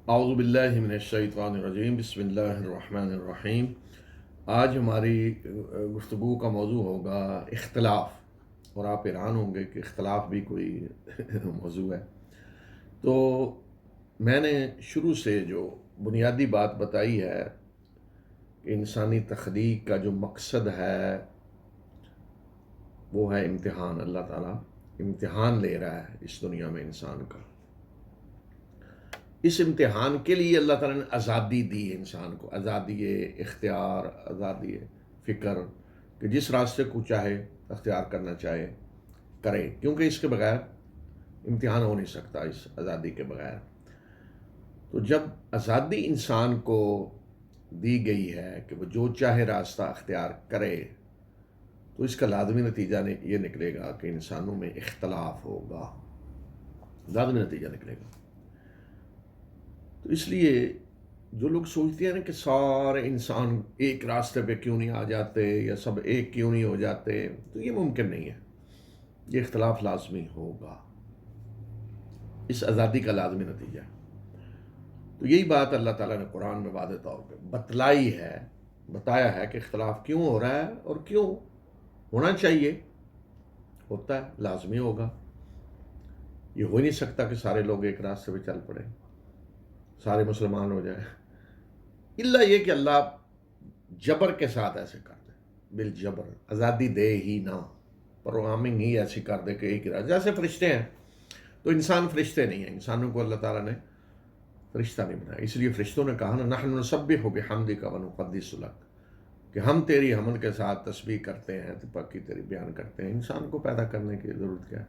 اعوذ باللہ من الشیطان الرجیم، بسم اللہ الرحمن الرحیم۔ آج ہماری گفتگو کا موضوع ہوگا اختلاف، اور آپ حیران ہوں گے کہ اختلاف بھی کوئی موضوع ہے۔ تو میں نے شروع سے جو بنیادی بات بتائی ہے کہ انسانی تخلیق کا جو مقصد ہے وہ ہے امتحان۔ اللہ تعالیٰ امتحان لے رہا ہے اس دنیا میں انسان کا۔ اس امتحان کے لیے اللہ تعالیٰ نے آزادی دی انسان کو، آزادی اختیار، آزادی فکر، کہ جس راستے کو چاہے اختیار کرنا چاہے کرے، کیونکہ اس کے بغیر امتحان ہو نہیں سکتا، اس آزادی کے بغیر۔ تو جب آزادی انسان کو دی گئی ہے کہ وہ جو چاہے راستہ اختیار کرے، تو اس کا لازمی نتیجہ یہ نکلے گا کہ انسانوں میں اختلاف ہوگا، لازمی نتیجہ نکلے گا۔ تو اس لیے جو لوگ سوچتے ہیں نا کہ سارے انسان ایک راستے پہ کیوں نہیں آ جاتے، یا سب ایک کیوں نہیں ہو جاتے، تو یہ ممکن نہیں ہے۔ یہ اختلاف لازمی ہوگا، اس آزادی کا لازمی نتیجہ ہے۔ تو یہی بات اللہ تعالیٰ نے قرآن میں واضح طور پہ بتلائی ہے، بتایا ہے کہ اختلاف کیوں ہو رہا ہے اور کیوں ہونا چاہیے، ہوتا ہے، لازمی ہوگا۔ یہ ہو ہی نہیں سکتا کہ سارے لوگ ایک راستے پہ چل پڑیں، سارے مسلمان ہو جائیں، الا یہ کہ اللہ جبر کے ساتھ ایسے کر دے، بالجبر، آزادی دے ہی نہ، پروگرامنگ ہی ایسی کر دے کہ ایک راہ، جیسے فرشتے ہیں تو انسان فرشتے نہیں ہیں، انسانوں کو اللہ تعالیٰ نے فرشتہ نہیں بنایا۔ اس لیے فرشتوں نے کہا نا، نحن نسبح بحمدک ونقدس لک، کہ ہم تیری حمد کے ساتھ تسبیح کرتے ہیں، پاکی تیری بیان کرتے ہیں۔ انسان کو پیدا کرنے کی ضرورت کیا ہے؟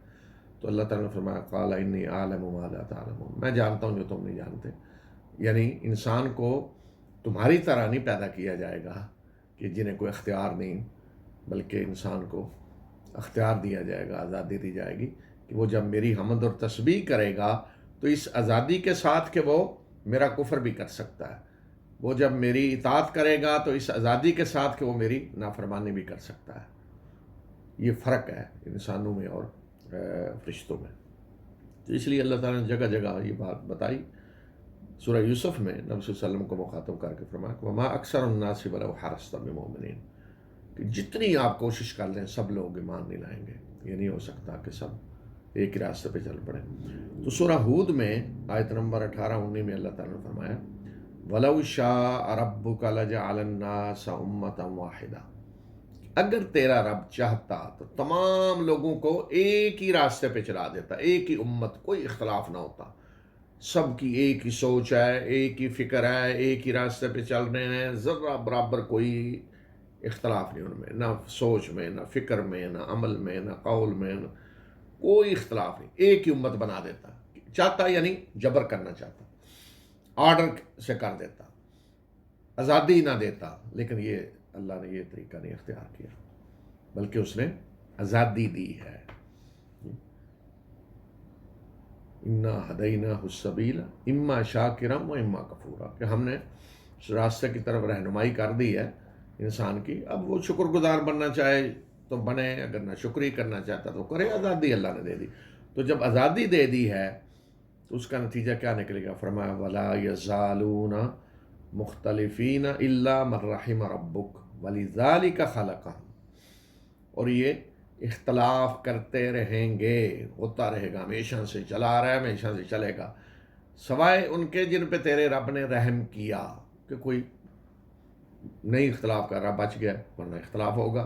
تو اللہ تعالیٰ نے فرمایا قال انی اعلم ما لا تعلمون، میں جانتا ہوں جو تم نہیں جانتے۔ یعنی انسان کو تمہاری طرح نہیں پیدا کیا جائے گا کہ جنہیں کوئی اختیار نہیں، بلکہ انسان کو اختیار دیا جائے گا، آزادی دی جائے گی کہ وہ جب میری حمد اور تسبیح کرے گا تو اس آزادی کے ساتھ کہ وہ میرا کفر بھی کر سکتا ہے، وہ جب میری اطاعت کرے گا تو اس آزادی کے ساتھ کہ وہ میری نافرمانی بھی کر سکتا ہے۔ یہ فرق ہے انسانوں میں اور فرشتوں میں۔ تو اس لیے اللہ تعالیٰ نے جگہ جگہ یہ بات بتائی۔ سورہ یوسف میں نبی صلی اللہ علیہ وسلم کو مخاطب کر کے فرمایا کہ وما اکثر الناس ولو حرصت بمؤمنین، کہ جتنی آپ کوشش کر لیں سب لوگ ایمان نہیں لائیں گے، یہ نہیں ہو سکتا کہ سب ایک ہی راستے پہ چل پڑیں۔ تو سورہ ہود میں آیت نمبر 18-19 میں اللہ تعالیٰ نے فرمایا وَلَوْ شَاءَ رَبُّكَ لَجَعَلَ النَّاسَ أُمَّةً وَاحِدَةً، اگر تیرا رب چاہتا تو تمام لوگوں کو ایک ہی راستے پہ چلا دیتا، ایک ہی امت، کوئی اختلاف نہ ہوتا، سب کی ایک ہی سوچ ہے، ایک ہی فکر ہے، ایک ہی راستے پہ چل رہے ہیں، ذرہ برابر کوئی اختلاف نہیں ان میں، نہ سوچ میں، نہ فکر میں، نہ عمل میں، نہ قول میں، نہ کوئی اختلاف نہیں، ایک ہی امت بنا دیتا۔ چاہتا یعنی جبر کرنا چاہتا، آرڈر سے کر دیتا، آزادی نہ دیتا، لیکن یہ اللہ نے یہ طریقہ نہیں اختیار کیا، بلکہ اس نے آزادی دی ہے۔ انا ہدیناہ السبیل اما شاکرا و اما کفورا، کہ ہم نے اس راستے کی طرف رہنمائی کر دی ہے انسان کی، اب وہ شکر گزار بننا چاہے تو بنے، اگر نہ شکری کرنا چاہتا تو کرے، آزادی اللہ نے دے دی۔ تو جب آزادی دے دی ہے تو اس کا نتیجہ کیا نکلے گا؟ فرمایا ولا یزالون مختلفین الا من رحم ربک ولذلک خلقہم، اور یہ اختلاف کرتے رہیں گے، ہوتا رہے گا، ہمیشہ سے چلا رہا ہے، ہمیشہ سے چلے گا، سوائے ان کے جن پہ تیرے رب نے رحم کیا، کہ کوئی نہیں اختلاف کر رہا، بچ گیا، ورنہ اختلاف ہوگا۔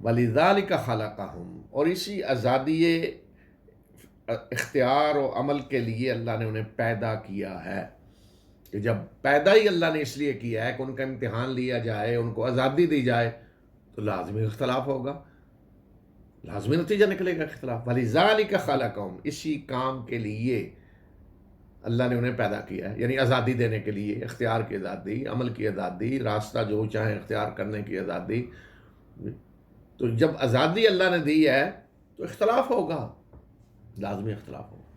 وَلِذَلِكَ خَلَقَهُمْ، اور اسی آزادی اختیار و عمل کے لیے اللہ نے انہیں پیدا کیا ہے، کہ جب پیدا ہی اللہ نے اس لیے کیا ہے کہ ان کا امتحان لیا جائے، ان کو آزادی دی جائے، تو لازمی اختلاف ہوگا، لازمی نتیجہ نکلے گا اختلاف۔ وَلِذَلِكَ خَلَقَهُمْ، اسی کام کے لیے اللہ نے انہیں پیدا کیا ہے، یعنی آزادی دینے کے لیے، اختیار کی آزادی، عمل کی آزادی، راستہ جو چاہیں اختیار کرنے کی آزادی۔ تو جب آزادی اللہ نے دی ہے تو اختلاف ہوگا، لازمی اختلاف ہوگا۔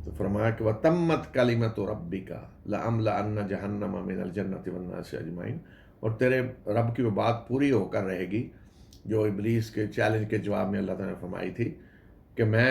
تو فرمایا کہ وَتَمَّتْ كَلِمَةُ رَبِّكَ لَأَمْلَأَنَّ جَهَنَّمَ مِنَ الْجَنَّةِ وَالنَّاسِ أَجْمَعِينَ، اور تیرے رب کی وہ بات پوری ہو کر رہے گی جو ابلیس کے چیلنج کے جواب میں اللہ تعالیٰ نے فرمائی تھی کہ میں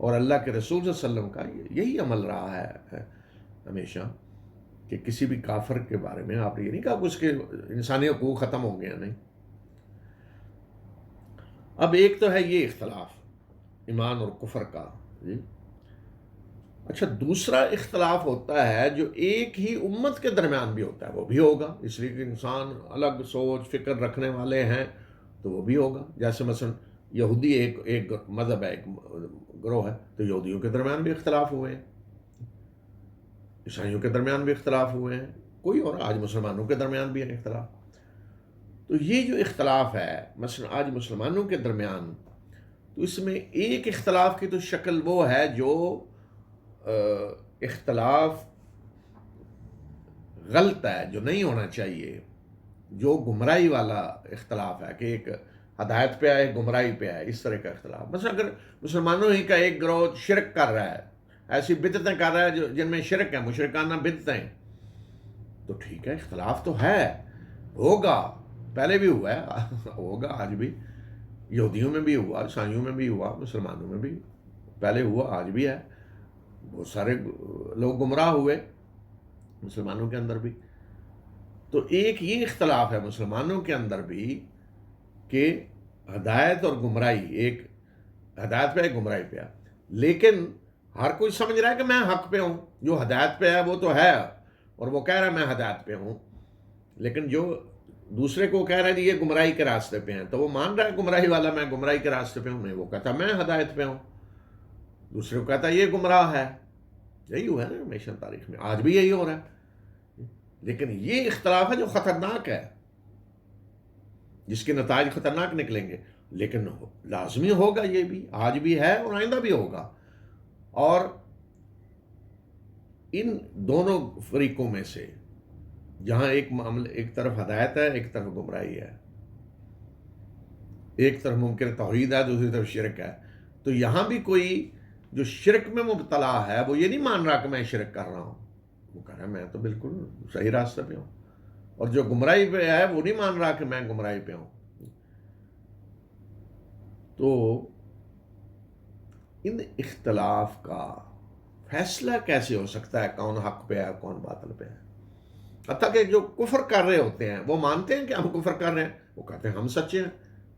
اور اللہ کے رسول صلی اللہ علیہ وسلم کا یہی عمل رہا ہے ہمیشہ کہ کسی بھی کافر کے بارے میں آپ نے یہ نہیں کہا کہ اس کے انسانی حقوق ختم ہو گیا، نہیں۔ اب ایک تو ہے یہ اختلاف ایمان اور کفر کا، جی۔ اچھا، دوسرا اختلاف ہوتا ہے جو ایک ہی امت کے درمیان بھی ہوتا ہے، وہ بھی ہوگا، اس لیے کہ انسان الگ سوچ فکر رکھنے والے ہیں تو وہ بھی ہوگا۔ جیسے مثلا یہودی ایک مذہب ہے، ایک گروہ ہے، تو یہودیوں کے درمیان بھی اختلاف ہوئے ہیں، عیسائیوں کے درمیان بھی اختلاف ہوئے ہیں، کوئی اور آج مسلمانوں کے درمیان بھی ہے اختلاف۔ تو یہ جو اختلاف ہے مثلا آج مسلمانوں کے درمیان، تو اس میں ایک اختلاف کی تو شکل وہ ہے جو اختلاف غلط ہے، جو نہیں ہونا چاہیے، جو گمراہی والا اختلاف ہے کہ ایک ہدایت پہ ہے، ایک گمراہی پہ ہے، اس طرح کا اختلاف۔ مثلا اگر مسلمانوں ہی کا ایک گروہ شرک کر رہا ہے، ایسی بدعتیں کر رہا ہے جن میں شرک ہے، مشرکانہ بدعتیں، تو ٹھیک ہے، اختلاف تو ہے، ہوگا، پہلے بھی ہوا ہے، ہوگا آج بھی، یہودیوں میں بھی ہوا، عیسائیوں میں بھی ہوا، مسلمانوں میں بھی پہلے ہوا، آج بھی ہے، بہت سارے لوگ گمراہ ہوئے مسلمانوں کے اندر بھی۔ تو ایک یہ اختلاف ہے مسلمانوں کے اندر بھی کہ ہدایت اور گمراہی، ایک ہدایت پہ ہے، گمراہی پہ ہے، لیکن ہر کوئی سمجھ رہا ہے کہ میں حق پہ ہوں، جو ہدایت پہ ہے وہ تو ہے، اور وہ کہہ رہا ہے میں ہدایت پہ ہوں، لیکن جو دوسرے کو کہہ رہا ہے یہ گمراہی کے راستے پہ ہیں، تو وہ مان رہا ہے گمراہی والا میں گمراہی کے راستے پہ ہوں، نہیں، وہ کہتا میں ہدایت پہ ہوں، دوسرے کو کہتا یہ گمراہ ہے۔ یہی ہوا ہے نا ہمیشہ تاریخ میں، آج بھی یہی ہو رہا ہے۔ لیکن یہ اختلاف ہے جو خطرناک ہے، جس کے نتائج خطرناک نکلیں گے، لیکن لازمی ہوگا، یہ بھی آج بھی ہے اور آئندہ بھی ہوگا۔ اور ان دونوں فریقوں میں سے جہاں ایک طرف ہدایت ہے، ایک طرف گمراہی ہے، ایک طرف ممکن توحید ہے، دوسری طرف شرک ہے، تو یہاں بھی کوئی جو شرک میں مبتلا ہے وہ یہ نہیں مان رہا کہ میں شرک کر رہا ہوں، وہ کہہ رہا ہے میں تو بالکل صحیح راستے پہ ہوں، اور جو گمراہی پہ ہے وہ نہیں مان رہا کہ میں گمراہی پہ ہوں۔ تو ان اختلاف کا فیصلہ کیسے ہو سکتا ہے کون حق پہ ہے کون باطل پہ ہے؟ حتیٰ کہ جو کفر کر رہے ہوتے ہیں وہ مانتے ہیں کہ ہم کفر کر رہے ہیں، وہ کہتے ہیں ہم سچے ہیں۔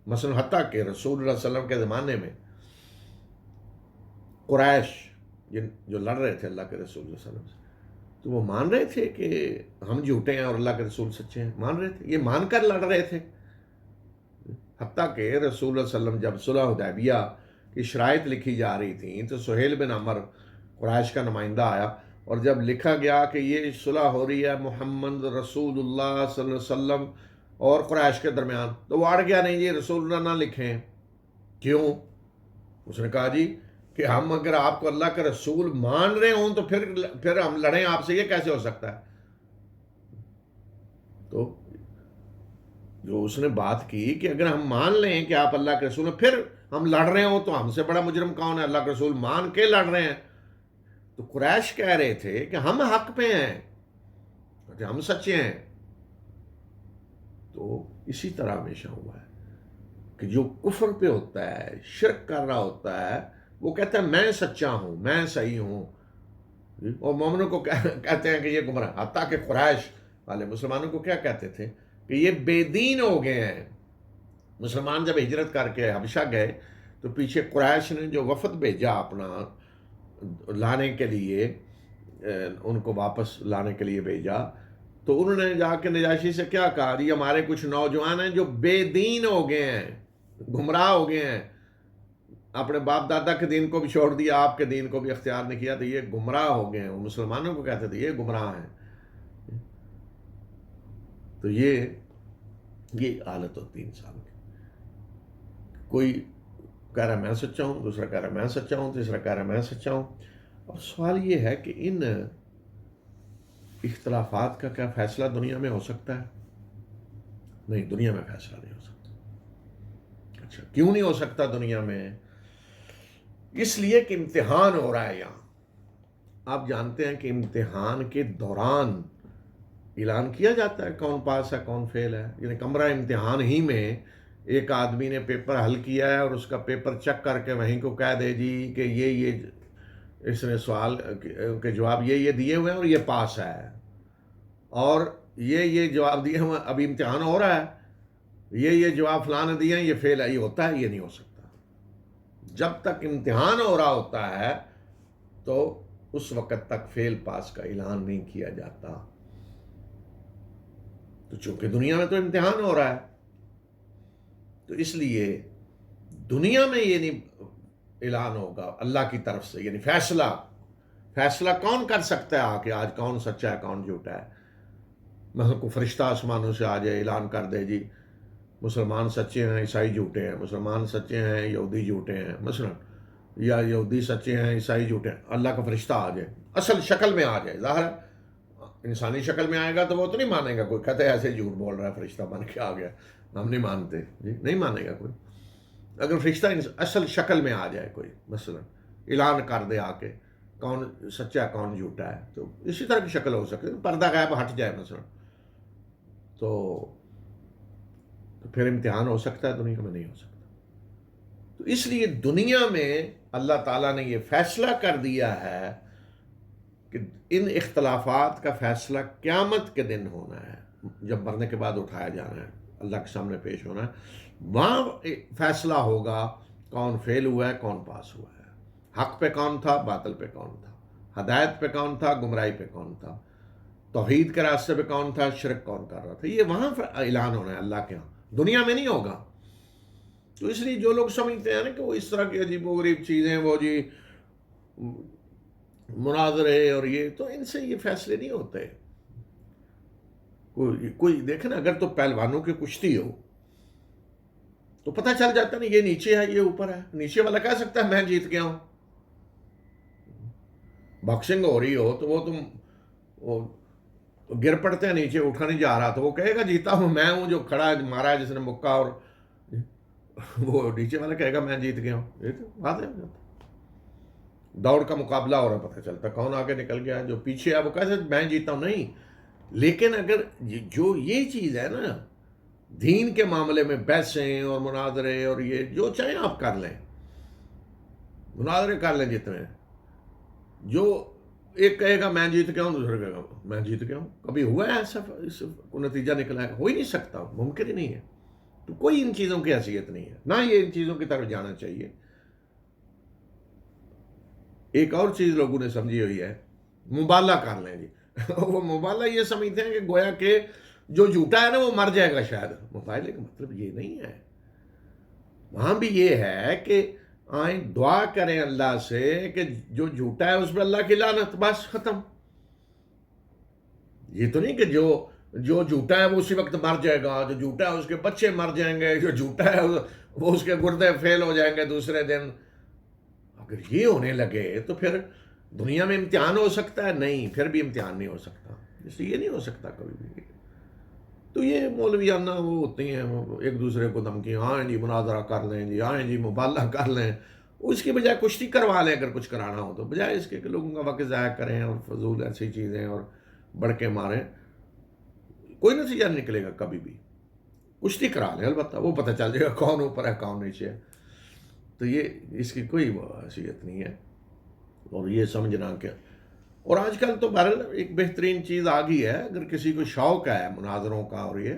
مثلا حتیٰ کہ رسول اللہ صلی اللہ علیہ وسلم کے زمانے میں قریش جو لڑ رہے تھے اللہ کے رسول صلی اللہ علیہ وسلم سے، تو وہ مان رہے تھے کہ ہم جھوٹے ہیں اور اللہ کے رسول سچے ہیں، مان رہے تھے، یہ مان کر لڑ رہے تھے۔ حتیٰ کہ رسول اللہ صلی اللہ علیہ وسلم جب صلح حدیبیہ کی شرائط لکھی جا رہی تھیں تو سہیل بن عمر قریش کا نمائندہ آیا، اور جب لکھا گیا کہ یہ صلح ہو رہی ہے محمد رسول اللہ صلی اللہ علیہ وسلم اور قریش کے درمیان، تو وہ اڑ گیا، نہیں جی رسول اللہ نہ لکھیں۔ کیوں؟ اس نے کہا جی کہ ہم اگر آپ کو اللہ کا رسول مان رہے ہوں تو پھر ہم لڑیں آپ سے، یہ کیسے ہو سکتا ہے؟ تو جو اس نے بات کی کہ اگر ہم مان لیں کہ آپ اللہ کے رسول ہیں، پھر ہم لڑ رہے ہوں تو ہم سے بڑا مجرم کون ہے؟ اللہ کے رسول مان کے لڑ رہے ہیں۔ تو قریش کہہ رہے تھے کہ ہم حق پہ ہیں، ہم سچے ہیں۔ تو اسی طرح ہمیشہ ہوا ہے کہ جو کفر پہ ہوتا ہے، شرک کر رہا ہوتا ہے، وہ کہتا ہے میں سچا ہوں، میں صحیح ہوں، اور مومنوں کو کہتے ہیں کہ یہ گمراہ۔ حتیٰ کہ قریش والے مسلمانوں کو کیا کہتے تھے کہ یہ بے دین ہو گئے ہیں۔ مسلمان جب ہجرت کر کے حبشہ گئے تو پیچھے قریش نے جو وفد بھیجا اپنا لانے کے لیے، ان کو واپس لانے کے لیے بھیجا، تو انہوں نے جا کے نجاشی سے کیا کہا؟ یہ ہمارے کچھ نوجوان ہیں جو بے دین ہو گئے ہیں، گمراہ ہو گئے ہیں، اپنے باپ دادا کے دین کو بھی چھوڑ دیا، آپ کے دین کو بھی اختیار نہیں کیا، تو یہ گمراہ ہو گئے ہیں۔ وہ مسلمانوں کو کہتے تھے یہ گمراہ ہیں۔ تو یہ حالت ہوتی ہے انسان کی، کوئی کہہ رہا ہے میں سچا ہوں، دوسرا کہہ رہا ہے میں سچا ہوں، تیسرا کہہ رہا ہے میں سچا ہوں۔ اور سوال یہ ہے کہ ان اختلافات کا کیا فیصلہ دنیا میں ہو سکتا ہے؟ نہیں، دنیا میں فیصلہ نہیں ہو سکتا۔ اچھا، کیوں نہیں ہو سکتا دنیا میں؟ اس لیے کہ امتحان ہو رہا ہے یہاں۔ آپ جانتے ہیں کہ امتحان کے دوران اعلان کیا جاتا ہے کون پاس ہے کون فیل ہے، یعنی کمرہ امتحان ہی میں ایک آدمی نے پیپر حل کیا ہے اور اس کا پیپر چیک کر کے وہیں کو کہہ دے جی کہ یہ اس نے سوال کے جواب یہ دیے ہوئے ہیں اور یہ پاس ہے، اور یہ جواب دیے ہوئے، ابھی امتحان ہو رہا ہے، یہ جواب فلاں نے دیے ہیں، یہ فیل ہے، یہ ہوتا ہے؟ یہ نہیں ہو سکتا۔ جب تک امتحان ہو رہا ہوتا ہے تو اس وقت تک فیل پاس کا اعلان نہیں کیا جاتا۔ تو چونکہ دنیا میں تو امتحان ہو رہا ہے، تو اس لیے دنیا میں یہ نہیں اعلان ہوگا اللہ کی طرف سے، یعنی فیصلہ کون کر سکتا ہے کہ آج کون سچا ہے کون جھوٹا ہے؟ مثلا کوئی فرشتہ آسمانوں سے آ جائے، اعلان کر دے جی مسلمان سچے ہیں، عیسائی جھوٹے ہیں، مسلمان سچے ہیں، یہودی جھوٹے ہیں مثلا، یا یہودی سچے ہیں، عیسائی جھوٹے ہیں۔ اللہ کا فرشتہ آ جائے، اصل شکل میں آ جائے، ظاہر ہے انسانی شکل میں آئے گا تو وہ تو نہیں مانے گا کوئی، کہتے ایسے جھوٹ بول رہا ہے، فرشتہ بن کے آ گیا، ہم نہیں مانتے جی، نہیں مانے گا کوئی۔ اگر فرشتہ اصل شکل میں آ جائے کوئی، مثلا اعلان کر دے آ کے کون سچا ہے کون جھوٹا ہے، تو اسی طرح کی شکل ہو سکتی ہے، پردہ غائب ہٹ جائے مثلا، تو پھر امتحان ہو سکتا ہے، دنیا میں نہیں ہو سکتا۔ تو اس لیے دنیا میں اللہ تعالیٰ نے یہ فیصلہ کر دیا ہے کہ ان اختلافات کا فیصلہ قیامت کے دن ہونا ہے، جب مرنے کے بعد اٹھایا جانا ہے، اللہ کے سامنے پیش ہونا ہے، وہاں فیصلہ ہوگا کون فیل ہوا ہے کون پاس ہوا ہے، حق پہ کون تھا باطل پہ کون تھا، ہدایت پہ کون تھا گمراہی پہ کون تھا، توحید کے راستے پہ کون تھا شرک کون کر رہا تھا، یہ وہاں اعلان ہونا ہے اللہ کے ہاں، دنیا میں نہیں ہوگا۔ تو اس لیے جو لوگ سمجھتے ہیں نا کہ وہ اس طرح کی عجیب و غریب چیزیں، وہ جی مناظرے اور یہ، تو ان سے یہ فیصلے نہیں ہوتے۔ کوئی دیکھے نا، اگر تو پہلوانوں کی کشتی ہو تو پتہ چل جاتا نا یہ نیچے ہے یہ اوپر ہے، نیچے والا کہہ سکتا ہے میں جیت گیا ہوں۔ باکسنگ ہو رہی ہو تو وہ گر پڑتے ہیں نیچے، اٹھا نہیں جا رہا تو وہ کہے گا جیتا ہوں میں ہوں، جو کھڑا ہے مارا ہے جس نے مکہ، اور وہ نیچے والا کہے گا میں جیت گیا ہوں۔ یہ تو بات ہے، دوڑ کا مقابلہ ہو رہا، پتہ چلتا کون آگے نکل گیا، جو پیچھے ہے وہ کہتے میں جیتا ہوں، نہیں۔ لیکن اگر جو یہ چیز ہے نا دین کے معاملے میں، بحثیں اور مناظرے اور یہ جو چاہیں آپ کر لیں، مناظرے کر لیں جتنے، جو ایک کہے گا میں جیت گیا ہوں، دوسرے کہے گا میں جیت گیا ہوں، کبھی ہوا ہے ایسا اس کو نتیجہ نکلا ہے؟ ہو ہی نہیں سکتا، ممکن ہی نہیں ہے۔ تو کوئی ان چیزوں کی حیثیت نہیں ہے، نہ یہ ان چیزوں کی طرف جانا چاہیے۔ ایک اور چیز لوگوں نے سمجھی ہوئی ہے، مبالغہ کر لیں جی وہ مبالغہ یہ سمجھتے ہیں کہ گویا کہ جو جھوٹا ہے نا وہ مر جائے گا شاید، مبالغے کا مطلب یہ نہیں ہے۔ وہاں بھی یہ ہے کہ آئیں دعا کریں اللہ سے کہ جو جھوٹا ہے اس پہ اللہ کی لعنت، بس ختم۔ یہ تو نہیں کہ جو جھوٹا ہے وہ اسی وقت مر جائے گا، جو جھوٹا ہے اس کے بچے مر جائیں گے، جو جھوٹا ہے وہ اس کے گردے فیل ہو جائیں گے دوسرے دن۔ اگر یہ ہونے لگے تو پھر دنیا میں امتحان ہو سکتا ہے؟ نہیں، پھر بھی امتحان نہیں ہو سکتا، اس لیے یہ نہیں ہو سکتا کبھی بھی۔ تو یہ مولویانہ وہ ہوتی ہیں، وہ ایک دوسرے کو دھمکی، آئیں جی مناظرہ کر لیں جی، آئیں جی مبالغہ کر لیں، اس کی بجائے کشتی کروا لیں اگر کچھ کرانا ہو تو، بجائے اس کے کہ لوگوں کا وقت ضائع کریں اور فضول ایسی چیزیں اور بڑکے ماریں، کوئی نتیجہ نہیں نکلے گا کبھی بھی۔ کشتی کرا لیں، البتہ وہ پتہ چل جائے گا کون اوپر ہے کون نیچے ہے، تو یہ اس کی کوئی حیثیت نہیں ہے۔ اور یہ سمجھنا کہ، اور آج کل تو بہرحال ایک بہترین چیز آ گئی ہے، اگر کسی کو شوق ہے مناظروں کا اور یہ،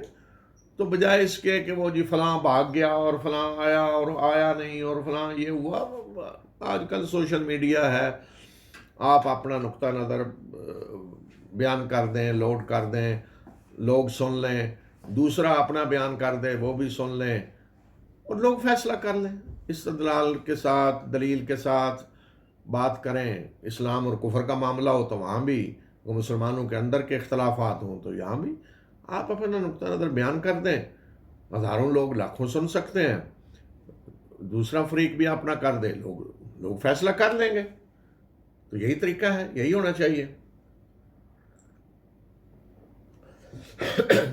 تو بجائے اس کے کہ وہ جی فلاں بھاگ گیا اور فلاں آیا اور آیا نہیں اور فلاں یہ ہوا، آج کل سوشل میڈیا ہے، آپ اپنا نقطہ نظر بیان کر دیں، لوڈ کر دیں، لوگ سن لیں، دوسرا اپنا بیان کر دے وہ بھی سن لیں، اور لوگ فیصلہ کر لیں استدلال کے ساتھ، دلیل کے ساتھ بات کریں۔ اسلام اور کفر کا معاملہ ہو تو وہاں بھی، مسلمانوں کے اندر کے اختلافات ہوں تو یہاں بھی آپ اپنا نقطہ نظر بیان کر دیں، ہزاروں لوگ لاکھوں سن سکتے ہیں، دوسرا فریق بھی اپنا کر دے، لوگ فیصلہ کر لیں گے۔ تو یہی طریقہ ہے، یہی ہونا چاہیے۔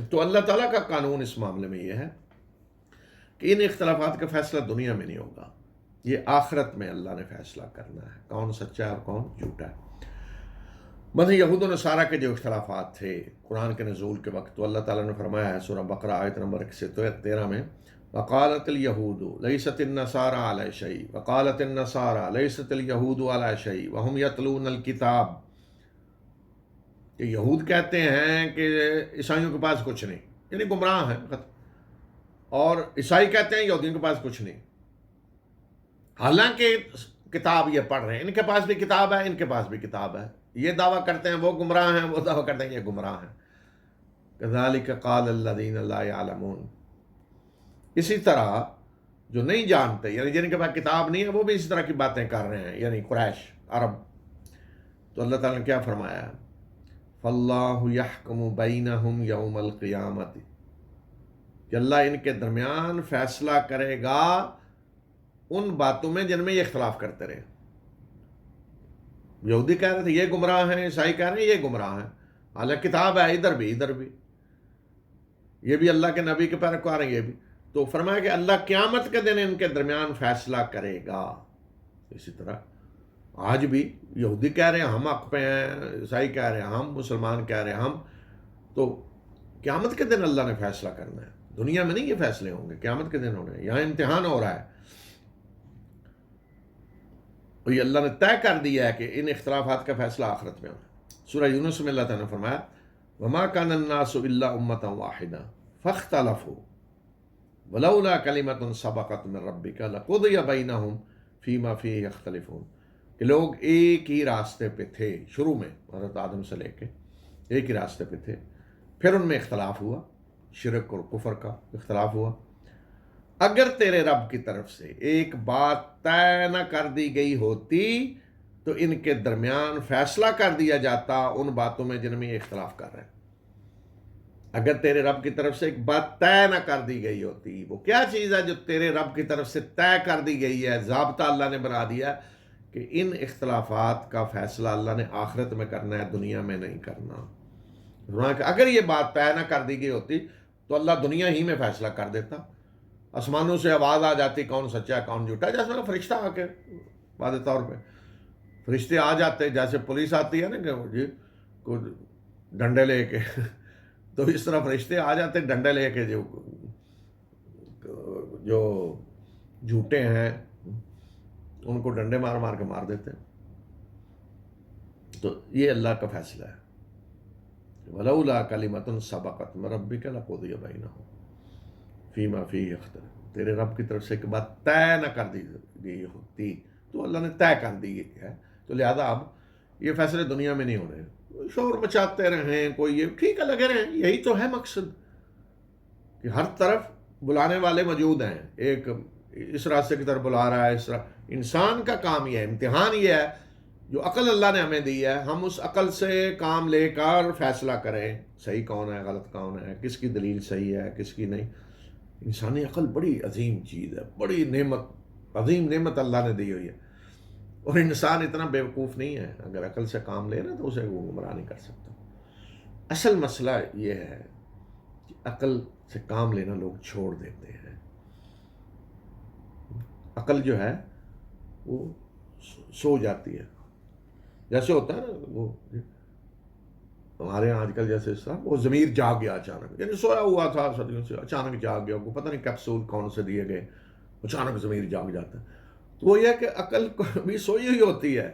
تو اللہ تعالیٰ کا قانون اس معاملے میں یہ ہے کہ ان اختلافات کا فیصلہ دنیا میں نہیں ہوگا، یہ آخرت میں اللہ نے فیصلہ کرنا ہے کون سچا ہے اور کون جھوٹا ہے۔ مثلا یہود و نصارہ کے جو اختلافات تھے قرآن کے نزول کے وقت، تو اللہ تعالیٰ نے فرمایا ہے سورہ بقرہ آیت نمبر 113 میں، وقالت الیہود لیست النصارى علی شیء وقالت النصارى لیست الیہود علی شیء وہم یتلون الکتاب، کہ یہود کہتے ہیں کہ عیسائیوں کے پاس کچھ نہیں، یعنی گمراہ ہیں، اور عیسائی کہتے ہیں یہودیوں کے پاس کچھ نہیں، حالانکہ کتاب یہ پڑھ رہے ہیں، ان کے پاس بھی کتاب ہے، ان کے پاس بھی کتاب ہے، یہ دعویٰ کرتے ہیں وہ گمراہ ہیں، وہ دعویٰ کرتے ہیں یہ گمراہ ہیں۔ کذالک قال الذین لا یعلمون، اسی طرح جو نہیں جانتے، یعنی جن کے پاس کتاب نہیں ہے، وہ بھی اس طرح کی باتیں کر رہے ہیں، یعنی قریش عرب۔ تو اللہ تعالیٰ نے کیا فرمایا؟ فاللہ یحکم بینہم یوم القیامت، کہ اللہ ان کے درمیان فیصلہ کرے گا ان باتوں میں جن میں یہ اختلاف کرتے رہے۔ یہودی کہہ رہے تھے یہ گمراہ ہیں، عیسائی کہہ رہے ہیں یہ گمراہ ہیں، حالانکہ کتاب ہے ادھر بھی ادھر بھی، یہ بھی اللہ کے نبی کے پیروکار ہیں یہ بھی۔ تو فرمایا کہ اللہ قیامت کے دن ان کے درمیان فیصلہ کرے گا۔ اسی طرح آج بھی یہودی کہہ رہے ہیں ہم حق پہ ہیں، عیسائی کہہ رہے ہیں ہم، مسلمان کہہ رہے ہیں ہم، تو قیامت کے دن اللہ نے فیصلہ کرنا ہے، دنیا میں نہیں یہ فیصلے ہوں گے، قیامت کے دن ہو رہے ہیں، یہاں امتحان ہو رہا ہے، اور یہ اللہ نے طے کر دیا ہے کہ ان اختلافات کا فیصلہ آخرت میں ہونا۔ سورہ یونس میں اللہ تعالیٰ نے فرمایا وما كان الناس الا امۃ واحدہ فاختلفوا ولولا کلمۃ سبقت من ربک لقضی بینہم فیما فیہ یختلفون، کہ لوگ ایک ہی راستے پہ تھے شروع میں، حضرت آدم سے لے کے ایک ہی راستے پہ تھے، پھر ان میں اختلاف ہوا، شرک اور کفر کا اختلاف ہوا۔ اگر تیرے رب کی طرف سے ایک بات طے نہ کر دی گئی ہوتی تو ان کے درمیان فیصلہ کر دیا جاتا ان باتوں میں جن میں یہ اختلاف کر رہے ہیں۔ اگر تیرے رب کی طرف سے ایک بات طے نہ کر دی گئی ہوتی، وہ کیا چیز ہے جو تیرے رب کی طرف سے طے کر دی گئی ہے، ضابطہ اللہ نے بنا دیا کہ ان اختلافات کا فیصلہ اللہ نے آخرت میں کرنا ہے، دنیا میں نہیں کرنا۔ اگر یہ بات طے نہ کر دی گئی ہوتی تو اللہ دنیا ہی میں فیصلہ کر دیتا، آسمانوں سے آواز آ جاتی کون سچا ہے کون جھوٹا ہے، جیسے فرشتہ آ کے واضح طور پہ فرشتے آ جاتے، جیسے پولیس آتی ہے نا کہ جی کوئی ڈنڈے لے کے، تو اس طرح فرشتے آ جاتے ڈنڈے لے کے، جو جھوٹے ہیں ان کو ڈنڈے مار مار کے مار دیتے۔ تو یہ اللہ کا فیصلہ ہے، ولولا کلمۃ سبقت من ربک لقضی بینہم فیما فیہ یختلفون، تیرے رب کی طرف سے ایک بات طے نہ کر دی گئی ہوتی تو اللہ نے طے کر دی ہے، تو لہذا اب یہ فیصلے دنیا میں نہیں ہو رہے، شور مچاتے رہیں کوئی، یہ ٹھیک ہے لگے رہیں، یہی تو ہے مقصد کہ ہر طرف بلانے والے موجود ہیں، ایک اس راستے کی طرف بلا رہا ہے، اس طرح انسان کا کام یہ ہے، امتحان یہ ہے، جو عقل اللہ نے ہمیں دی ہے ہم اس عقل سے کام لے کر فیصلہ کریں، صحیح کون ہے غلط کون ہے، کس کی دلیل صحیح ہے کس کی نہیں۔ انسانی عقل بڑی عظیم چیز ہے، بڑی نعمت، عظیم نعمت اللہ نے دی ہوئی ہے، اور انسان اتنا بیوقوف نہیں ہے، اگر عقل سے کام لے نا تو اسے وہ گمراہ نہیں کر سکتا۔ اصل مسئلہ یہ ہے کہ عقل سے کام لینا لوگ چھوڑ دیتے ہیں۔ عقل جو ہے وہ سو جاتی ہے، جیسے ہوتا ہے نا وہ ہمارے یہاں آج کل جیسے اس طرح وہ ضمیر جاگ گیا اچانک، یعنی سویا ہوا تھا صدیوں سے، اچانک جاگ گیا، وہ پتہ نہیں کیپسول کون سے دیے گئے، اچانک ضمیر جاگ جاتا ہے۔ تو وہ یہ ہے کہ عقل بھی سوئی ہوئی ہوتی ہے،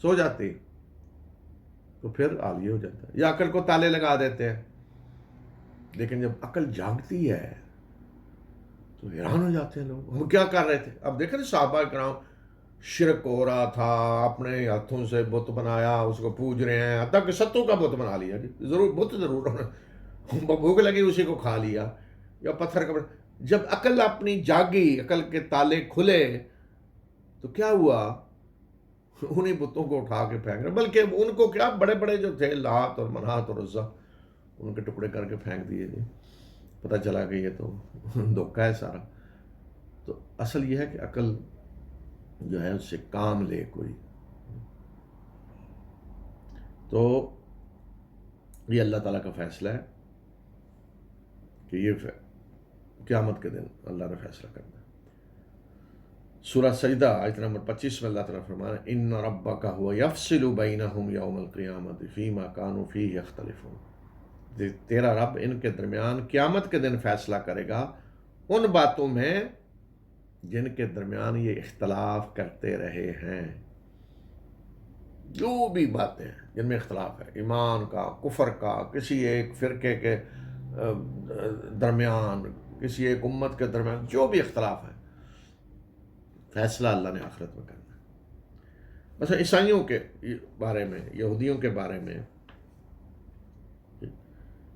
سو جاتی تو پھر عالیہ ہو جاتا ہے، یا عقل کو تالے لگا دیتے ہیں، لیکن جب عقل جاگتی ہے تو حیران ہو جاتے ہیں لوگ، ہم کیا کر رہے تھے۔ اب دیکھیں صحابہ کرام، شرک ہو رہا تھا، اپنے ہاتھوں سے بت بنایا، اس کو پوج رہے ہیں، حتیٰ کہ ستو کا بت بنا لیا، ضرور بت ضرور ہونا، بھوک لگی اسی کو کھا لیا، یا پتھر کا۔ جب عقل اپنی جاگی، عقل کے تالے کھلے تو کیا ہوا، انہیں بتوں کو اٹھا کے پھینک رہے، بلکہ ان کو کیا بڑے بڑے جو تھے لات اور منات اور عزا، ان کے ٹکڑے کر کے پھینک دیے جی، پتہ چلا کہ یہ تو دھوکہ ہے سارا۔ تو اصل یہ ہے کہ عقل جو ہے اس سے کام لے کوئی، تو یہ اللہ تعالیٰ کا فیصلہ ہے کہ یہ قیامت کے دن اللہ نے فیصلہ کرنا ہے۔ سورہ سجدہ آیت نمبر 25 میں اللہ تعالیٰ فرمانا ان ربک هو یفصل بینہم یوم القیامۃ فیما کانوا فیہ یختلفون، تیرا رب ان کے درمیان قیامت کے دن فیصلہ کرے گا ان باتوں میں جن کے درمیان یہ اختلاف کرتے رہے ہیں. جو بھی باتیں ہیں جن میں اختلاف ہے، ایمان کا، کفر کا، کسی ایک فرقے کے درمیان، کسی ایک امت کے درمیان، جو بھی اختلاف ہے، فیصلہ اللہ نے آخرت میں کرنا ہے. مثلا عیسائیوں کے بارے میں، یہودیوں کے بارے میں،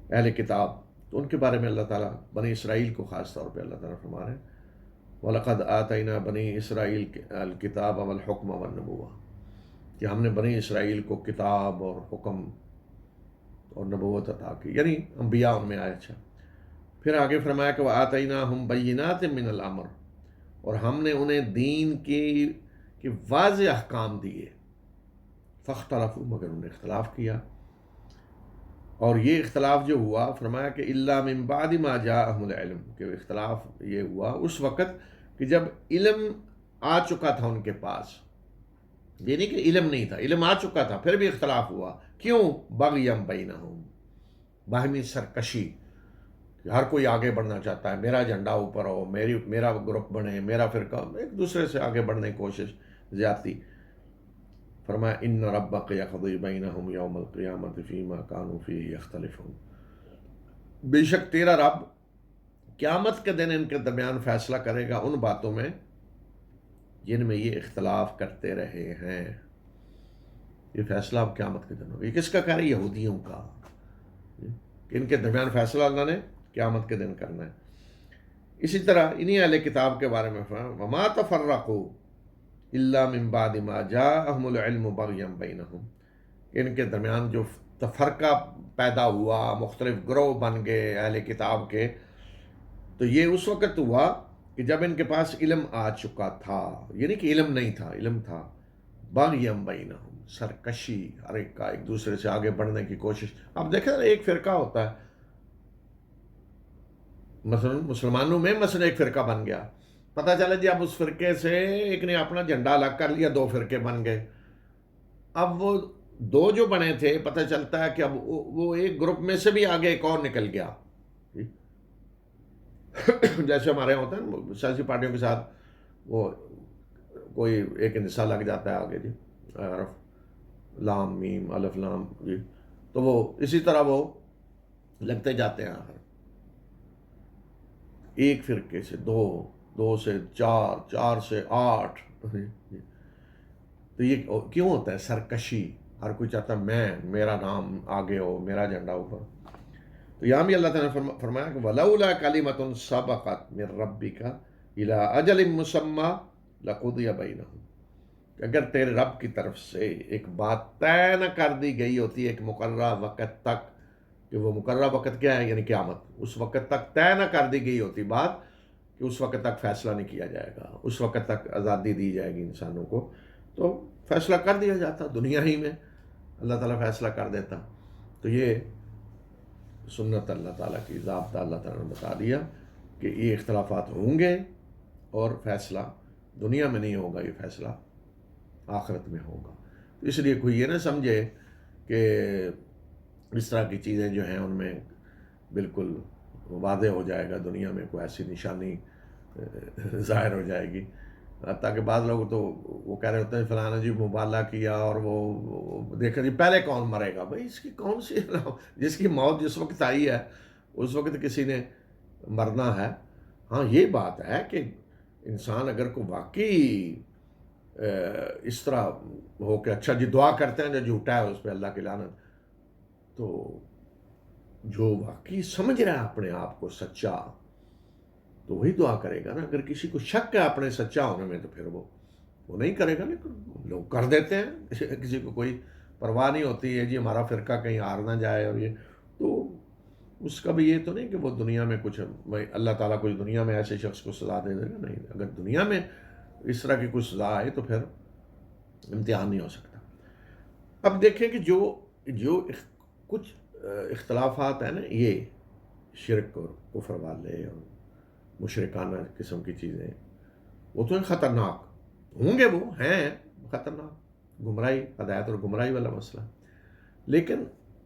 اہل کتاب، تو ان کے بارے میں اللہ تعالیٰ بنی اسرائیل کو خاص طور پہ اللہ تعالیٰ فرما رہے ہیں وَلَقَدْ آتَيْنَا بَنِي إِسْرَائِيلَ الْكِتَابَ وَالْحُكْمَ وَالنُّبُوَّةَ، کہ ہم نے بنی اسرائیل کو کتاب اور حکم اور نبوت عطا کی، یعنی انبیاء ان میں آئے. اچھا، پھر آگے فرمایا کہ وَآتَيْنَاهُمْ بَيِّنَاتٍ مِّنَ الْأَمْرِ، اور ہم نے انہیں دین کی واضح احکام دیے. فاختلفوا، مگر انہوں نے اختلاف کیا. اور یہ اختلاف جو ہوا، فرمایا کہ الا من بعد ما جاءهم العلم، کہ اختلاف یہ ہوا اس وقت کہ جب علم آ چکا تھا ان کے پاس. یہ نہیں کہ علم نہیں تھا، علم آ چکا تھا پھر بھی اختلاف ہوا. کیوں؟ بغیم بینہم، باہمی سرکشی، کہ ہر کوئی آگے بڑھنا چاہتا ہے، میرا جھنڈا اوپر ہو، میرا گروپ بنے، میرا فرقہ، ایک دوسرے سے آگے بڑھنے کی کوشش، زیادتی. فرمایا ان ربک یقضی بینہم یوم القیامۃ فیما کانوا فیہ یختلفون، بے شک تیرا رب قیامت کے دن ان کے درمیان فیصلہ کرے گا ان باتوں میں جن میں یہ اختلاف کرتے رہے ہیں. یہ فیصلہ اب قیامت کے دن ہوگا. یہ کس کا کہہ رہے؟ یہودیوں کا، کہ ان کے درمیان فیصلہ اللہ نے قیامت کے دن کرنا ہے. اسی طرح انہی اہل کتاب کے بارے میں فرمایا وما تفرقوا الا من بعد ما جاءهم العلم بغیا بینہم، ان کے درمیان جو تفرقہ پیدا ہوا، مختلف گروہ بن گئے اہل کتاب کے، تو یہ اس وقت ہوا کہ جب ان کے پاس علم آ چکا تھا. یعنی کہ علم نہیں تھا، علم تھا. بغیم بینہم، سرکشی، ہر ایک کا ایک دوسرے سے آگے بڑھنے کی کوشش. آپ دیکھیں نا، ایک فرقہ ہوتا ہے، مثلا مسلمانوں میں مثلا ایک فرقہ بن گیا، پتہ چلا جی اب اس فرقے سے ایک نے اپنا جھنڈا الگ کر لیا، دو فرقے بن گئے. اب وہ دو جو بنے تھے، پتہ چلتا ہے کہ اب وہ ایک گروپ میں سے بھی آگے ایک اور نکل گیا. جیسے ہمارے یہاں ہوتا ہے نا سیاسی پارٹیوں کے ساتھ، وہ کوئی ایک انصا لگ جاتا ہے آگے، جی حرف لام میم الف لام، جی تو وہ اسی طرح وہ لگتے جاتے ہیں. آخر ایک فرقے سے دو، دو سے چار، چار سے آٹھ. تو یہ کیوں ہوتا ہے؟ سرکشی. ہر کوئی چاہتا ہے میرا نام آگے ہو، میرا جھنڈا اوپر. تو یہاں بھی اللہ تعالیٰ نے فرمایا کہ وَلَوْلَا كَلِمَةٌ سَبَقَتْ مِنْ رَبِّكَ إِلَىٰ أَجَلٍ مُّسَمًّى لَقُضِيَ بَيْنَهُمْ، کہ اگر تیرے رب کی طرف سے ایک بات طے نہ کر دی گئی ہوتی ایک مقررہ وقت تک، کہ وہ مقررہ وقت کیا ہے؟ یعنی قیامت. اس وقت تک طے نہ کر دی گئی ہوتی بات کہ اس وقت تک فیصلہ نہیں کیا جائے گا، اس وقت تک آزادی دی جائے گی انسانوں کو، تو فیصلہ کر دیا جاتا دنیا ہی میں، اللہ تعالیٰ فیصلہ کر دیتا. تو یہ سنت اللہ تعالیٰ کی، ضابطہ اللہ تعالیٰ نے بتا دیا کہ یہ اختلافات ہوں گے اور فیصلہ دنیا میں نہیں ہوگا، یہ فیصلہ آخرت میں ہوگا. تو اس لیے کوئی یہ نہ سمجھے کہ اس طرح کی چیزیں جو ہیں ان میں بالکل واضح ہو جائے گا، دنیا میں کوئی ایسی نشانی ظاہر ہو جائے گی. حتیٰ کہ بعض لوگ تو وہ کہہ رہے ہوتے ہیں فلانا جی مبالغہ کیا، اور وہ دیکھا جی پہلے کون مرے گا. بھائی اس کی کون سی، جس کی موت جس وقت آئی ہے اس وقت کسی نے مرنا ہے. ہاں یہ بات ہے کہ انسان اگر کو واقعی اس طرح ہو کہ اچھا جی دعا کرتے ہیں جو جھوٹا ہے اس پہ اللہ کی لعنت، تو جو واقعی سمجھ رہا ہے اپنے آپ کو سچا تو وہی دعا کرے گا نا. اگر کسی کو شک ہے اپنے سچا ہونے میں تو پھر وہ نہیں کرے گا. لیکن لوگ کر دیتے ہیں، کسی کو کوئی پرواہ نہیں ہوتی ہے جی ہمارا فرقہ کہیں ہار نہ جائے. اور یہ تو اس کا بھی یہ تو نہیں کہ وہ دنیا میں کچھ، اللہ تعالیٰ کوئی دنیا میں ایسے شخص کو سزا دے دے گا، نہیں. اگر دنیا میں اس طرح کی کوئی سزا آئے تو پھر امتحان نہیں ہو سکتا. اب دیکھیں کہ جو کچھ اختلافات ہیں نا، یہ شرک اور کفر والے اور مشرکانہ قسم کی چیزیں، وہ تو خطرناک ہوں گے، وہ ہیں خطرناک، گمراہی، ہدایت اور گمراہی والا مسئلہ. لیکن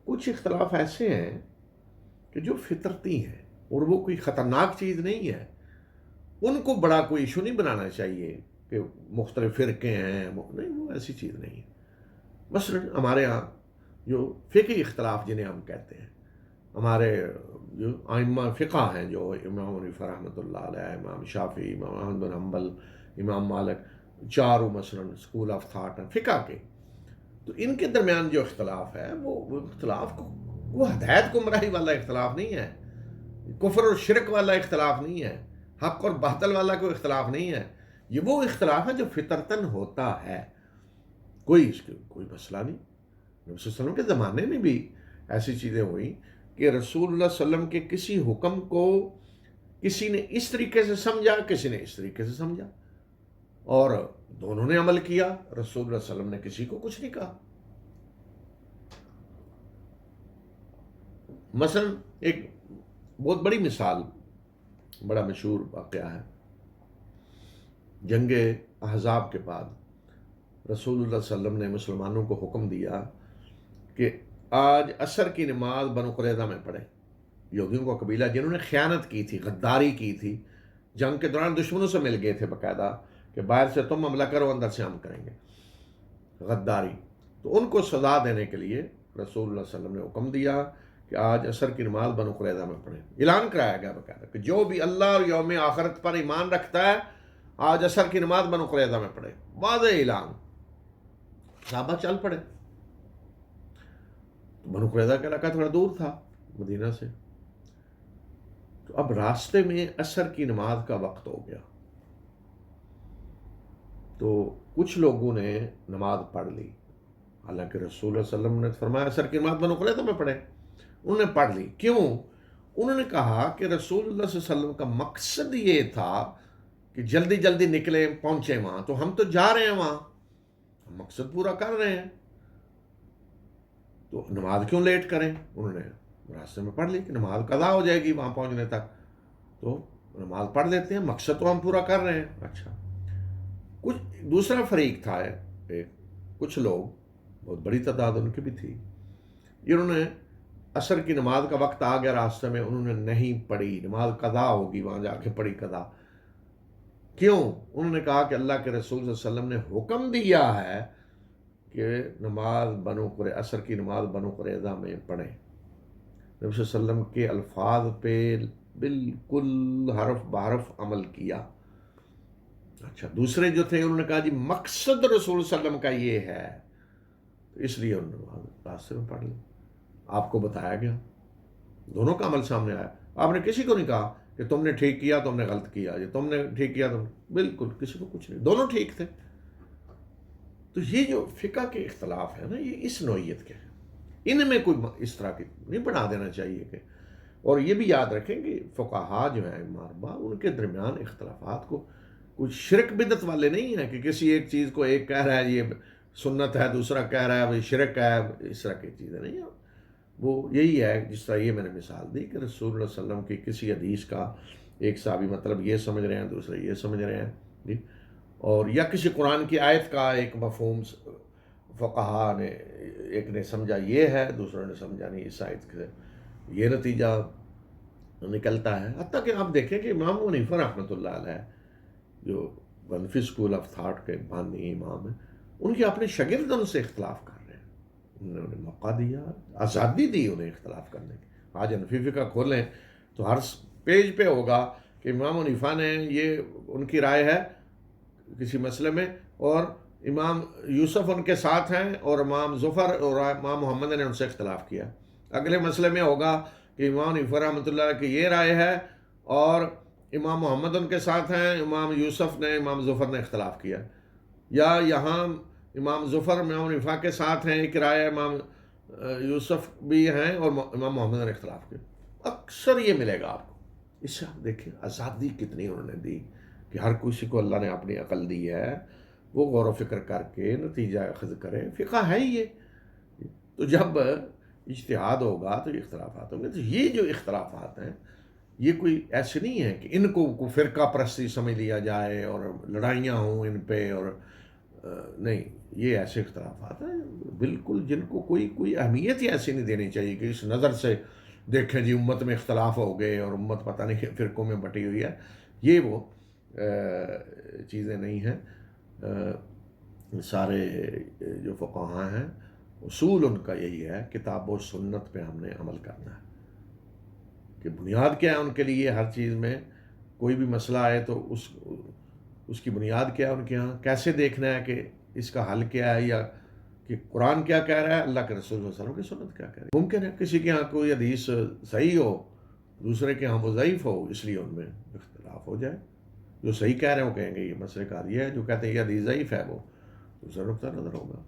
کچھ اختلاف ایسے ہیں کہ جو فطرتی ہیں اور وہ کوئی خطرناک چیز نہیں ہے، ان کو بڑا کوئی ایشو نہیں بنانا چاہیے کہ مختلف فرقے ہیں، نہیں، وہ ایسی چیز نہیں ہے۔ مثلا ہمارے ہاں جو فقہی اختلاف جنہیں ہم کہتے ہیں، ہمارے جو ائمہ فقہ ہیں، جو امام حنیفہ رحمۃ اللہ علیہ، امام شافعی، امام احمد بن حنبل، امام مالک، چاروں مثلا اسکول آف تھاٹ ہیں فقہ کے، تو ان کے درمیان جو اختلاف ہے وہ اختلاف وہ ہدایت گمراہی والا اختلاف نہیں ہے، کفر اور شرک والا اختلاف نہیں ہے، حق اور باطل والا کوئی اختلاف نہیں ہے، یہ وہ اختلاف ہے جو فطرتاً ہوتا ہے، کوئی اس کے کوئی مسئلہ نہیں۔ نبی صلی اللہ علیہ وسلم کے زمانے میں بھی ایسی چیزیں ہوئیں کہ رسول اللہ صلی اللہ علیہ وسلم کے کسی حکم کو کسی نے اس طریقے سے سمجھا، کسی نے اس طریقے سے سمجھا، اور دونوں نے عمل کیا، رسول اللہ صلی اللہ علیہ وسلم نے کسی کو کچھ نہیں کہا۔ مثلا ایک بہت بڑی مثال، بڑا مشہور واقعہ ہے، جنگ احزاب کے بعد رسول اللہ صلی اللہ علیہ وسلم نے مسلمانوں کو حکم دیا کہ آج عصر کی نماز بنو قریظہ میں پڑھیں۔ یہودیوں کا قبیلہ جنہوں نے خیانت کی تھی، غداری کی تھی، جنگ کے دوران دشمنوں سے مل گئے تھے باقاعدہ کہ باہر سے تم حملہ کرو، اندر سے ہم کریں گے، غداری، تو ان کو سزا دینے کے لیے رسول اللہ صلی اللہ علیہ وسلم نے حکم دیا کہ آج عصر کی نماز بنو قریظہ میں پڑھیں۔ اعلان کرایا گیا باقاعدہ کہ جو بھی اللہ اور یوم آخرت پر ایمان رکھتا ہے آج عصر کی نماز بنو قریظہ میں پڑھے، واضح اعلان، صحابہ چل پڑے۔ بنو قریظہ کا علاقہ تھوڑا دور تھا مدینہ سے، تو اب راستے میں عصر کی نماز کا وقت ہو گیا، تو کچھ لوگوں نے نماز پڑھ لی، حالانکہ رسول اللہ صلی اللہ علیہ وسلم نے فرمایا عصر کی نماز بنو قریظہ میں پڑھے، انہوں نے پڑھ لی۔ کیوں؟ انہوں نے کہا کہ رسول اللہ صلی اللہ علیہ وسلم کا مقصد یہ تھا کہ جلدی جلدی نکلے، پہنچے وہاں، تو ہم تو جا رہے ہیں وہاں، ہم مقصد پورا کر رہے ہیں، تو نماز کیوں لیٹ کریں؟ انہوں نے راستے میں پڑھ لی کہ نماز قضا ہو جائے گی وہاں پہنچنے تک، تو نماز پڑھ لیتے ہیں، مقصد تو ہم پورا کر رہے ہیں۔ اچھا، کچھ دوسرا فریق تھا، کچھ لوگ، بہت بڑی تعداد ان کی بھی تھی، انہوں نے عصر کی نماز کا وقت آ گیا راستے میں، انہوں نے نہیں پڑھی، نماز قضا ہوگی وہاں جا کے پڑھی قضا۔ کیوں؟ انہوں نے کہا کہ اللہ کے رسول صلی اللہ علیہ وسلم نے حکم دیا ہے کہ نماز عصر کی نماز بنو قریظہ میں پڑھیں، نبی صلی اللہ علیہ وسلم کے الفاظ پہ بالکل حرف بحرف عمل کیا۔ اچھا، دوسرے جو تھے انہوں نے کہا جی مقصد رسول صلی اللہ علیہ وسلم کا یہ ہے، تو اس لیے انہوں نے نماز راستے میں پڑھ لی، آپ کو بتایا گیا، دونوں کا عمل سامنے آیا، آپ نے کسی کو نہیں کہا کہ تم نے ٹھیک کیا تم نے غلط کیا، یہ تم نے ٹھیک کیا تم، بالکل کسی کو کچھ نہیں، دونوں ٹھیک تھے۔ تو یہ جو فقہ کے اختلاف ہے نا، یہ اس نوعیت کے ہیں، ان میں کوئی اس طرح کی نہیں بنا دینا چاہیے کہ، اور یہ بھی یاد رکھیں کہ فقہا جو ہیں ماربا، ان کے درمیان اختلافات کو کچھ شرک بدعت والے نہیں ہیں کہ کسی ایک چیز کو ایک کہہ رہا ہے یہ سنت ہے، دوسرا کہہ رہا ہے وہ شرک ہے، اس طرح کی چیزیں نہیں ہیں۔ وہ یہی ہے جس طرح یہ میں نے مثال دی کہ رسول اللہ صلی اللہ علیہ وسلم کی کسی حدیث کا ایک صحابی مطلب یہ سمجھ رہے ہیں، دوسرے یہ سمجھ رہے ہیں جی، اور یا کسی قرآن کی آیت کا ایک مفہوم فقہا نے ایک نے سمجھا یہ ہے، دوسرے نے سمجھا نہیں، اس آیت سے یہ نتیجہ نکلتا ہے۔ حتیٰ کہ آپ دیکھیں کہ امام حنیفہ رحمۃ اللہ علیہ جو حنفی اسکول آف تھاٹ کے بانی امام ہیں، ان کے اپنے شاگرد ان سے اختلاف کر رہے ہیں، انہوں نے موقع دیا، آزادی دی انہیں اختلاف کرنے کی۔ آج حنفی فقہ کھولیں تو ہر پیج پہ ہوگا کہ امام حنیفہ نے یہ ان کی رائے ہے کسی مسئلے میں، اور امام یوسف ان کے ساتھ ہیں، اور امام ظفر اور امام محمد نے ان سے اختلاف کیا۔ اگلے مسئلے میں ہوگا کہ امام حنیفہ رحمۃ اللہ کی یہ رائے ہے اور امام محمد ان کے ساتھ ہیں، امام یوسف نے امام ظفر نے اختلاف کیا، یا یہاں امام ظفر امام حنیفہ کے ساتھ ہیں ایک رائے، امام یوسف بھی ہیں اور امام محمد نے اختلاف کیا۔ اکثر یہ ملے گا آپ کو۔ اس سے آپ دیکھیں آزادی کتنی انہوں نے دی کہ ہر کسی کو اللہ نے اپنی عقل دی ہے، وہ غور و فکر کر کے نتیجہ اخذ کرے، فقہ ہے ہی یہ۔ تو جب اجتہاد ہوگا تو یہ اختلافات ہوں گے، تو یہ جو اختلافات ہیں یہ کوئی ایسے نہیں ہے کہ ان کو فرقہ پرستی سمجھ لیا جائے اور لڑائیاں ہوں ان پہ، اور نہیں، یہ ایسے اختلافات ہیں بالکل جن کو کوئی اہمیت ہی ایسی نہیں دینی چاہیے کہ اس نظر سے دیکھیں جی امت میں اختلاف ہو گئے اور امت پتہ نہیں فرقوں میں بٹی ہوئی ہے، یہ وہ چیزیں نہیں ہیں۔ سارے جو فقہاء ہیں اصول ان کا یہی ہے، کتاب و سنت پہ ہم نے عمل کرنا ہے کہ بنیاد کیا ہے ان کے لیے ہر چیز میں۔ کوئی بھی مسئلہ آئے تو اس کی بنیاد کیا ہے ان کے ہاں، کیسے دیکھنا ہے کہ اس کا حل کیا ہے، یا کہ قرآن کیا کہہ رہا ہے، اللہ کے رسول صلی اللہ علیہ وسلم کی سنت کیا کہہ رہی ہے۔ ممکن ہے کسی کے ہاں کوئی حدیث صحیح ہو، دوسرے کے ہاں وہ ضعیف ہو، اس لیے ان میں اختلاف ہو جائے۔ جو صحیح کہہ رہے ہیں وہ کہیں گے یہ مسئلے کا یہ ہے، جو کہتے ہیں یہ حدیث ضعیف ہے وہ دوسرا نقطہ نظر ہوگا۔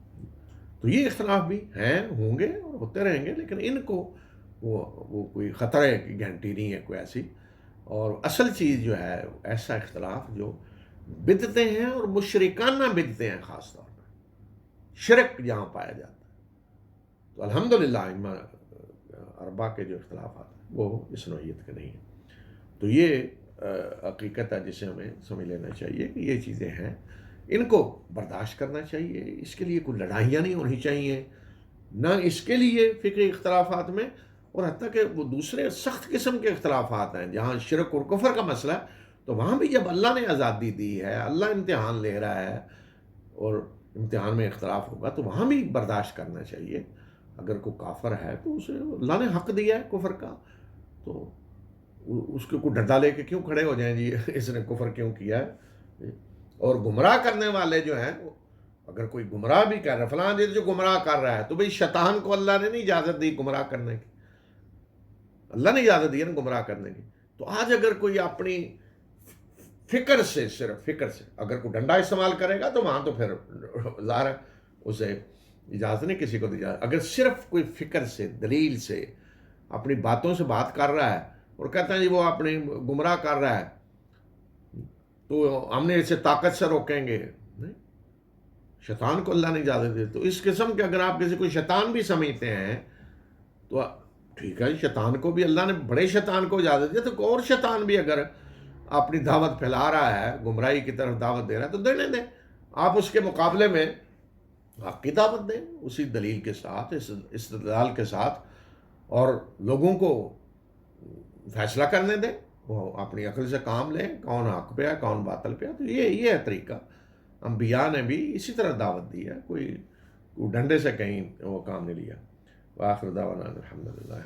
تو یہ اختلاف بھی ہیں، ہوں گے اور ہوتے رہیں گے، لیکن ان کو وہ کوئی خطرے کی گھنٹی نہیں ہے کوئی ایسی۔ اور اصل چیز جو ہے ایسا اختلاف جو بدعتیں ہیں اور مشرکانہ بدعتیں ہیں، خاص طور پر شرک جہاں پایا جاتا ہے، تو الحمدللہ ائمہ اربعہ کے جو اختلافات ہیں وہ اس نوعیت کے نہیں ہیں۔ تو یہ حقیقت ہے جسے ہمیں سمجھ لینا چاہیے کہ یہ چیزیں ہیں، ان کو برداشت کرنا چاہیے، اس کے لیے کوئی لڑائیاں نہیں ہونی چاہیے، نہ اس کے لیے فکری اختلافات میں، اور حتیٰ کہ وہ دوسرے سخت قسم کے اختلافات ہیں جہاں شرک اور کفر کا مسئلہ ہے، تو وہاں بھی جب اللہ نے آزادی دی ہے، اللہ امتحان لے رہا ہے اور امتحان میں اختلاف ہوگا تو وہاں بھی برداشت کرنا چاہیے۔ اگر کوئی کافر ہے تو اسے اللہ نے حق دیا ہے کفر کا، تو اس کے کو ڈنڈا لے کے کیوں کھڑے ہو جائیں جی اس نے کفر کیوں کیا ہے۔ اور گمراہ کرنے والے جو ہیں، اگر کوئی گمراہ بھی کر رہا ہے، فلاں دن جو گمراہ کر رہا ہے، تو بھئی شیطان کو اللہ نے نہیں اجازت دی گمراہ کرنے کی، اللہ نے اجازت دی ہے نا گمراہ کرنے کی۔ تو آج اگر کوئی اپنی فکر سے، صرف فکر سے اگر کوئی ڈنڈا استعمال کرے گا تو وہاں تو پھر ظاہر ہے اسے اجازت نہیں کسی کو دی اجازت۔ اگر صرف کوئی فکر سے، دلیل سے، اپنی باتوں سے بات کر رہا ہے اور کہتا ہے جی وہ اپنی گمراہ کر رہا ہے تو ہم نے اسے طاقت سے روکیں گے، نہیں، شیطان کو اللہ نے اجازت دی۔ تو اس قسم کے اگر آپ کسی کو شیطان بھی سمجھتے ہیں تو ٹھیک ہے، شیطان کو بھی اللہ نے، بڑے شیطان کو اجازت دی، تو کوئی اور شیطان بھی اگر اپنی دعوت پھیلا رہا ہے، گمراہی کی طرف دعوت دے رہا ہے تو دینے دیں، آپ اس کے مقابلے میں حق کی دعوت دیں اسی دلیل کے ساتھ، اس استدلال کے ساتھ، اور لوگوں کو فیصلہ کرنے دیں، وہ اپنی عقل سے کام لیں، کون حق پہ ہے کون باطل پہ ہے۔ تو یہ ہے طریقہ، انبیاء نے بھی اسی طرح دعوت دی ہے، کوئی ڈنڈے سے کہیں وہ کام نہیں لیا۔ وآخر دعوانا الحمدللہ۔